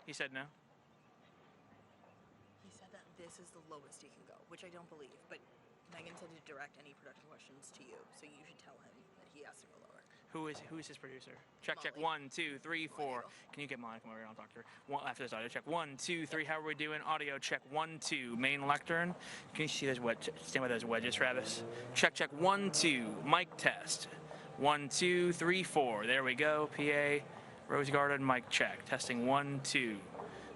He said no. He said that this is the lowest he can go, which I don't believe, but Megan said to direct any production questions to you, so you should tell him that he has to go lower. Who is his producer? Check, Molly. check. 1, 2, 3, 4. Molly. Can you get Molly to come over here? I'll talk to her. After this audio check. 1, 2, 3. How are we doing? Audio check. 1, 2. Main lectern. Can you see those stand by those wedges, Travis? Check, check. 1, 2. Mic test. 1, 2, 3, 4. There we go. PA. Rose Garden. Mic check. Testing. 1, 2,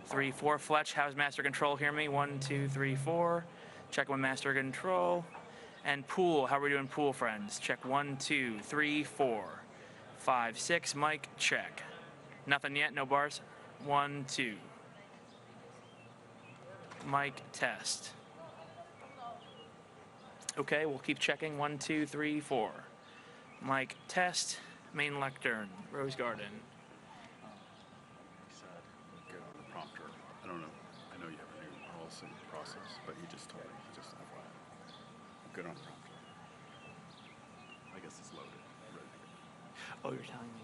3, 4. Fletch. How's master control? Hear me? 1, 2, 3, 4. Check one master control. And pool. How are we doing, pool friends? Check. 1, 2, 3, 4. 5, 6, mic check. Nothing yet, no bars. 1, 2. Mic test. Okay, we'll keep checking. 1, 2, 3, 4. Mic test. Main lectern. Rose Garden. He said, good on the prompter. I don't know. I know you have a new policy process, but he just told me, just FYI. Good on the prompter. I guess it's loaded. Ready to go. Oh, you're telling me.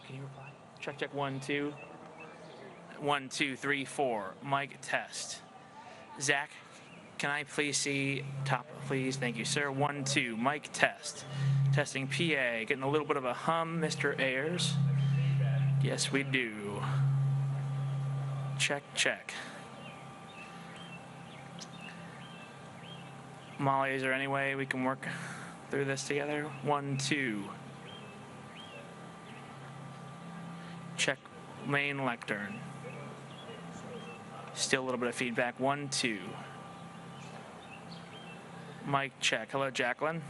Can you reply? Check, check. 1, 2. 1, 2, 3, 4. Mic test. Zach, can I please see top, please? Thank you, sir. 1, 2. Mic test. Testing PA. Getting a little bit of a hum, Mr. Ayers. Yes, we do. Check, check. Molly, is there any way we can work through this together? 1, 2. Check main lectern. Still a little bit of feedback. 1, 2. Mic check. Hello, Jacqueline.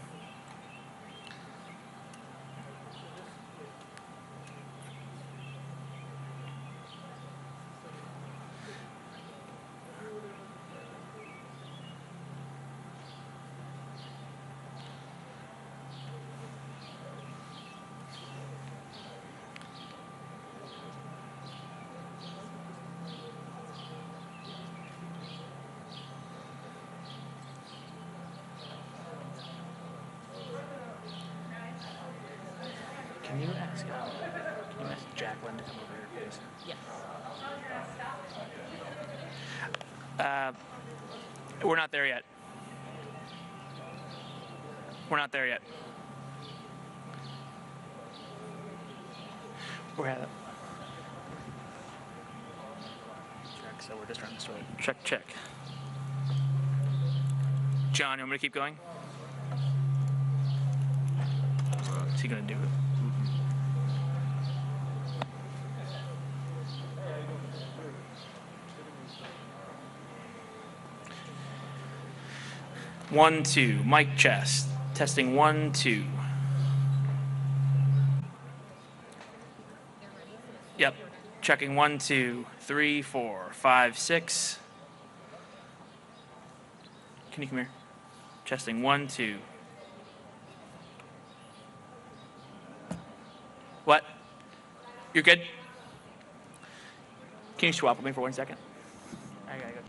Can you ask Jacqueline to come over here, please? Yes. We're not there yet. We're not there yet. We're at it. Check, so we're just trying to sort of check, check. John, you want me to keep going? Is he gonna do it? 1, 2. Mic chest. Testing 1, 2. Yep. Checking 1, 2, 3, 4, 5, 6. Can you come here? Testing 1, 2. What? You're good? Can you swap with me for 1 second? I gotta go.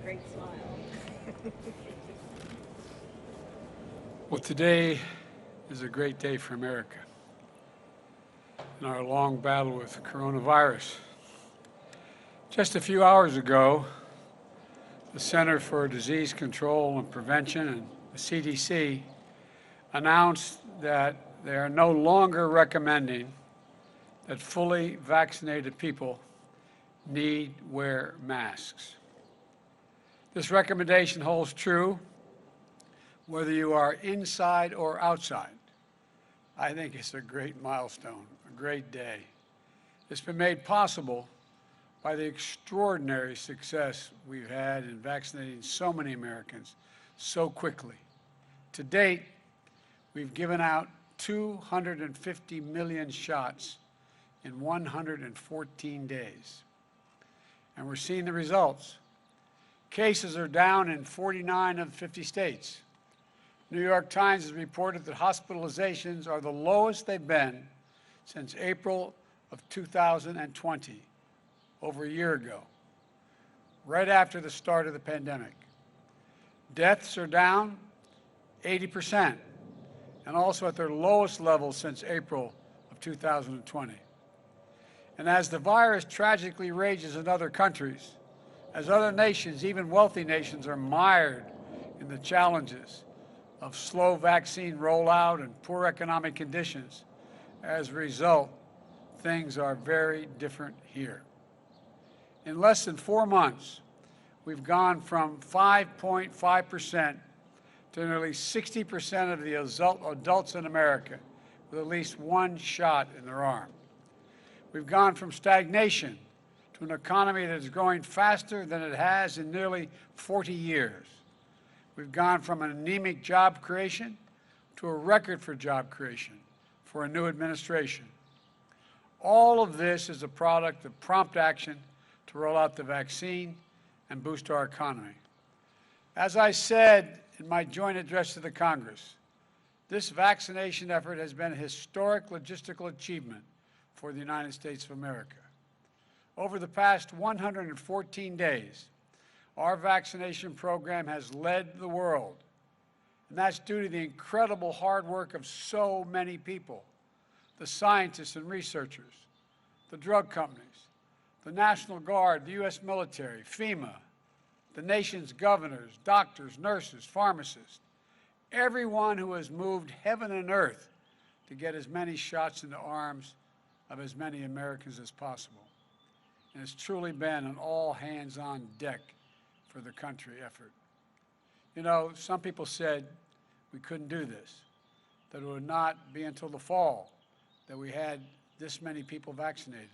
Great smile. Well, today is a great day for America in our long battle with coronavirus. Just a few hours ago, the Center for Disease Control and Prevention and the CDC announced that they are no longer recommending that fully vaccinated people need wear masks. This recommendation holds true whether you are inside or outside. I think it's a great milestone, a great day. It's been made possible by the extraordinary success we've had in vaccinating so many Americans so quickly. To date, we've given out 250 million shots in 114 days. And we're seeing the results. Cases are down in 49 of 50 states. New York Times has reported that hospitalizations are the lowest they've been since April of 2020, over a year ago, right after the start of the pandemic. Deaths are down 80%, and also at their lowest level since April of 2020. And as the virus tragically rages in other countries, as other nations, even wealthy nations, are mired in the challenges of slow vaccine rollout and poor economic conditions, as a result, things are very different here. In less than 4 months, we've gone from 5.5% to nearly 60% of the adults in America with at least one shot in their arm. We've gone from stagnation to an economy that is growing faster than it has in nearly 40 years. We've gone from an anemic job creation to a record for job creation for a new administration. All of this is a product of prompt action to roll out the vaccine and boost our economy. As I said in my joint address to the Congress, this vaccination effort has been a historic logistical achievement for the United States of America. Over the past 114 days, our vaccination program has led the world, and that's due to the incredible hard work of so many people, the scientists and researchers, the drug companies, the National Guard, the U.S. military, FEMA, the nation's governors, doctors, nurses, pharmacists, everyone who has moved heaven and earth to get as many shots in the arms of as many Americans as possible. And it's truly been an all-hands-on-deck for the country effort. You know, some people said we couldn't do this, that it would not be until the fall that we had this many people vaccinated.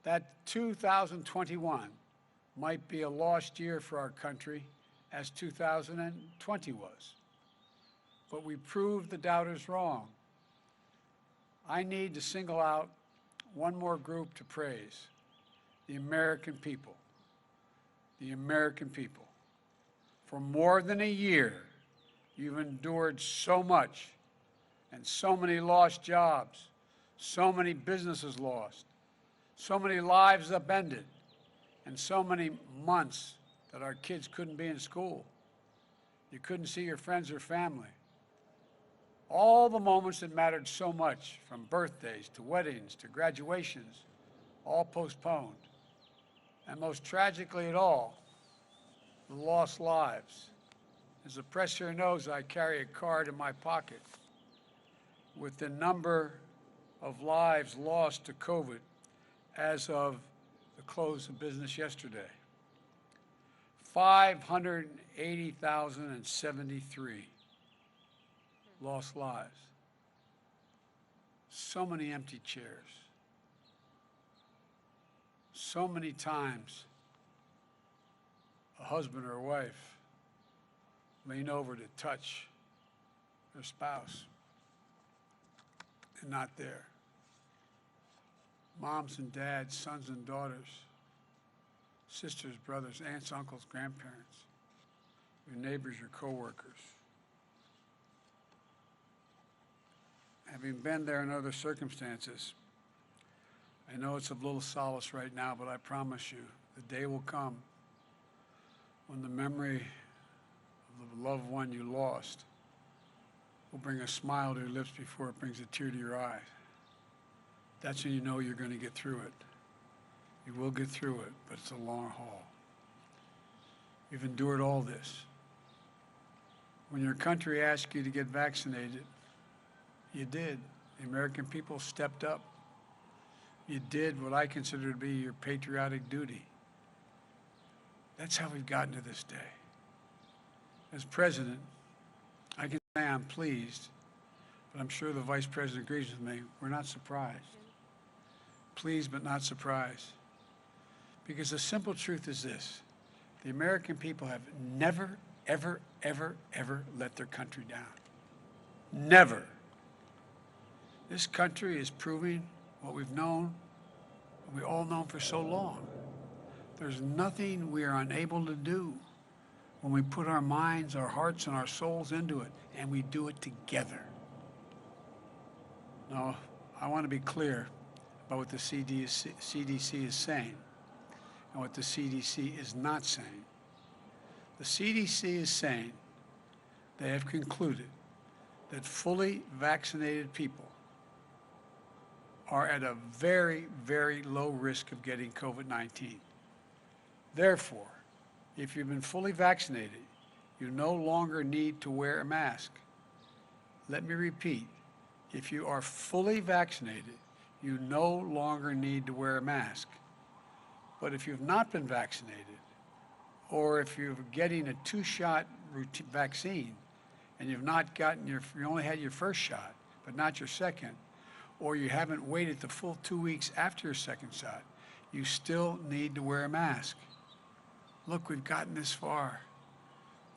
That 2021 might be a lost year for our country, as 2020 was. But we proved the doubters wrong. I need to single out one more group to praise: the American people. The American people. For more than a year, you've endured so much, and so many lost jobs, so many businesses lost, so many lives upended, and so many months that our kids couldn't be in school. You couldn't see your friends or family. All the moments that mattered so much, from birthdays to weddings to graduations, all postponed. And most tragically at all, the lost lives. As the press here knows, I carry a card in my pocket with the number of lives lost to COVID as of the close of business yesterday. 580,073 lost lives. So many empty chairs. So many times a husband or a wife lean over to touch their spouse and not there. Moms and dads, sons and daughters, sisters, brothers, aunts, uncles, grandparents, your neighbors, your coworkers. Having been there in other circumstances, I know it's of little solace right now, but I promise you, the day will come when the memory of the loved one you lost will bring a smile to your lips before it brings a tear to your eyes. That's when you know you're going to get through it. You will get through it, but it's a long haul. You've endured all this. When your country asked you to get vaccinated, you did. The American people stepped up. You did what I consider to be your patriotic duty. That's how we've gotten to this day. As president, I can say I'm pleased, but I'm sure the vice president agrees with me. We're not surprised. Pleased but not surprised. Because the simple truth is this: the American people have never, ever, ever, ever let their country down. Never. This country is proving what we've known, what we've all known for so long. There's nothing we are unable to do when we put our minds, our hearts, and our souls into it, and we do it together. Now, I want to be clear about what the CDC is saying and what the CDC is not saying. The CDC is saying they have concluded that fully vaccinated people are at a very, very low risk of getting COVID-19. Therefore, if you've been fully vaccinated, you no longer need to wear a mask. Let me repeat, if you are fully vaccinated, you no longer need to wear a mask. But if you've not been vaccinated, or if you're getting a 2-shot vaccine and you've not gotten you only had your first shot, but not your second, or you haven't waited the full 2 weeks after your second shot, you still need to wear a mask. Look, we've gotten this far.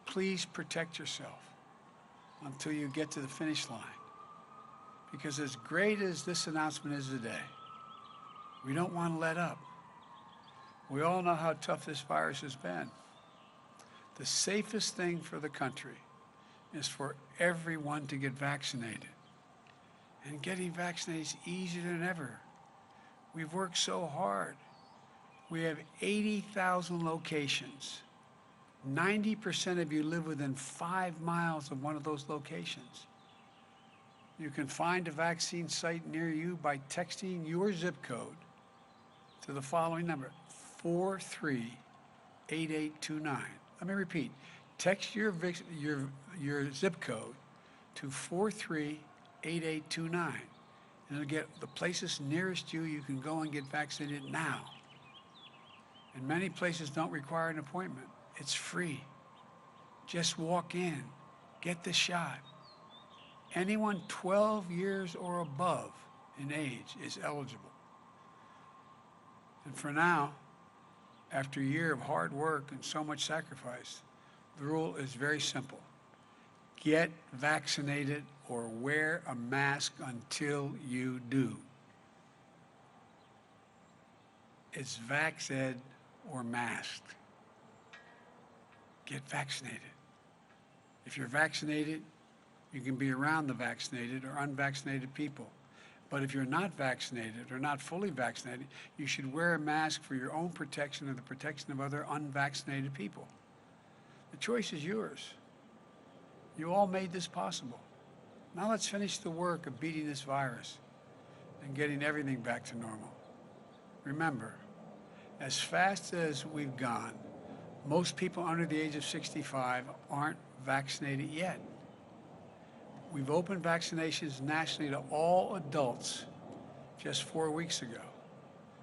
Please protect yourself until you get to the finish line. Because as great as this announcement is today, we don't want to let up. We all know how tough this virus has been. The safest thing for the country is for everyone to get vaccinated. And getting vaccinated is easier than ever. We've worked so hard. We have 80,000 locations. 90% of you live within 5 miles of one of those locations. You can find a vaccine site near you by texting your zip code to the following number, 438829. Let me repeat. Text your zip code to 438829, and it'll get the places nearest you. You can go and get vaccinated now. And many places don't require an appointment. It's free. Just walk in, get the shot. Anyone 12 years or above in age is eligible. And for now, after a year of hard work and so much sacrifice, the rule is very simple. Get vaccinated or wear a mask until you do. It's vax-ed or masked. Get vaccinated. If you're vaccinated, you can be around the vaccinated or unvaccinated people. But if you're not vaccinated or not fully vaccinated, you should wear a mask for your own protection and the protection of other unvaccinated people. The choice is yours. You all made this possible. Now let's finish the work of beating this virus and getting everything back to normal. Remember, as fast as we've gone, most people under the age of 65 aren't vaccinated yet. We've opened vaccinations nationally to all adults just 4 weeks ago.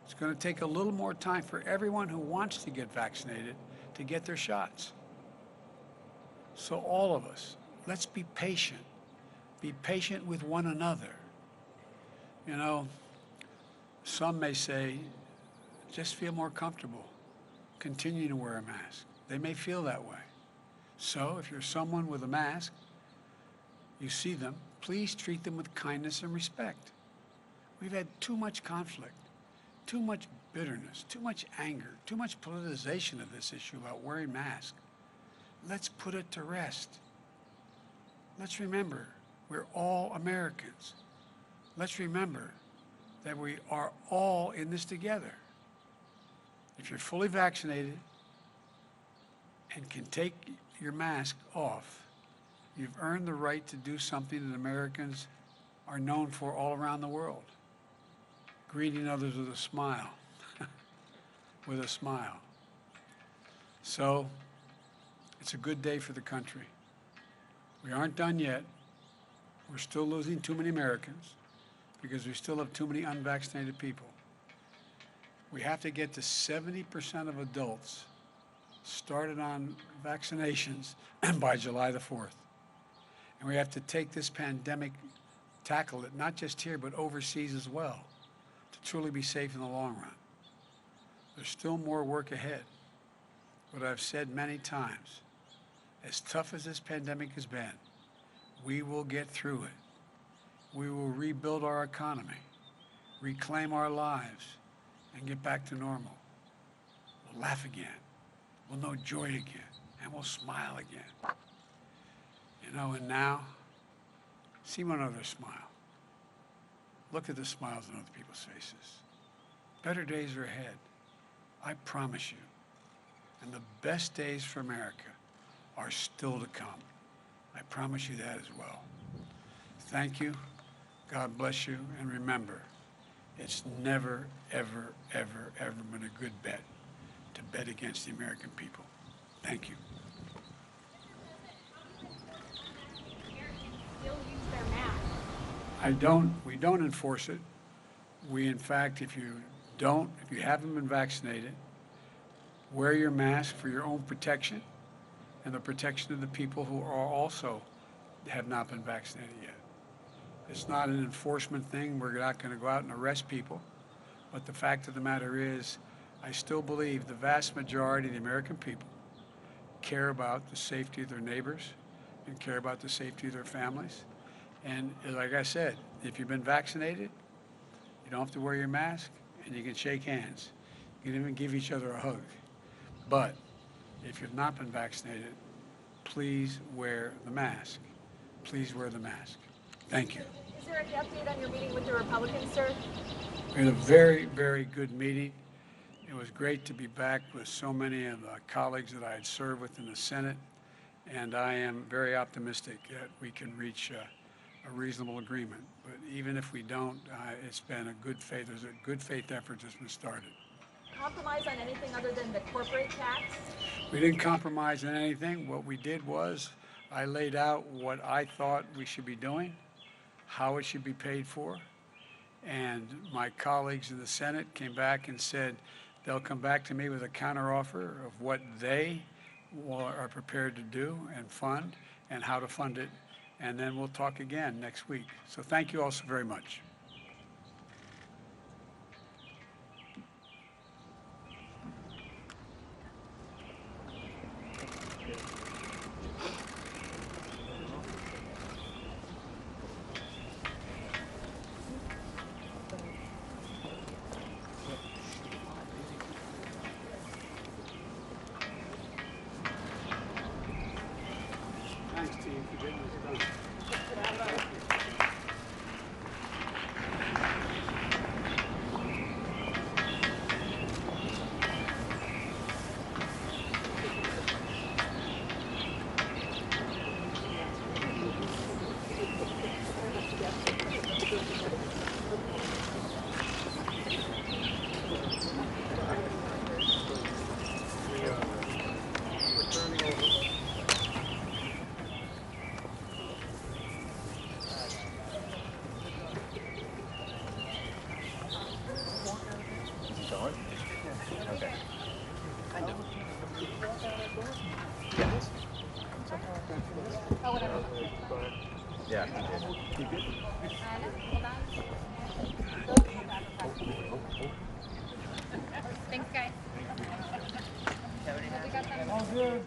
It's going to take a little more time for everyone who wants to get vaccinated to get their shots. So all of us, let's be patient. Be patient with one another. You know, some may say, just feel more comfortable. Continue to wear a mask. They may feel that way. So if you're someone with a mask, you see them, please treat them with kindness and respect. We've had too much conflict, too much bitterness, too much anger, too much politicization of this issue about wearing masks. Let's put it to rest. Let's remember, we're all Americans. Let's remember that we are all in this together. If you're fully vaccinated and can take your mask off, you've earned the right to do something that Americans are known for all around the world. Greeting others with a smile, with a smile. So, it's a good day for the country. We aren't done yet. We're still losing too many Americans because we still have too many unvaccinated people. We have to get to 70% of adults started on vaccinations by July the 4th. And we have to take this pandemic, tackle it, not just here, but overseas as well, to truly be safe in the long run. There's still more work ahead. But I've said many times, as tough as this pandemic has been, we will get through it. We will rebuild our economy, reclaim our lives, and get back to normal. We'll laugh again. We'll know joy again. And we'll smile again. You know, and now, see one other smile. Look at the smiles on other people's faces. Better days are ahead. I promise you. And the best days for America are still to come. I promise you that as well. Thank you. God bless you. And remember, it's never, ever, ever, ever been a good bet to bet against the American people. Thank you. We don't enforce it. We, in fact, if you haven't been vaccinated, wear your mask for your own protection and the protection of the people who are also have not been vaccinated yet. It's not an enforcement thing. We're not going to go out and arrest people. But the fact of the matter is, I still believe the vast majority of the American people care about the safety of their neighbors and care about the safety of their families. And like I said, if you've been vaccinated, you don't have to wear your mask and you can shake hands. You can even give each other a hug. But if you've not been vaccinated, please wear the mask. Please wear the mask. Thank you. Is there any update on your meeting with the Republicans, sir? We had a very, very good meeting. It was great to be back with so many of the colleagues that I had served with in the Senate, and I am very optimistic that we can reach a reasonable agreement. But even if we don't, it's been a good faith. There's a good faith effort that's been started. Compromise on anything other than the corporate tax? We didn't compromise on anything. What we did was I laid out what I thought we should be doing, how it should be paid for, and my colleagues in the Senate came back and said they'll come back to me with a counteroffer of what they are prepared to do and fund and how to fund it, and then we'll talk again next week. So thank you all so very much. Thanks, team, for getting this done. Okay. Kind of. Yeah, he did. You good? Thanks, guys. All good.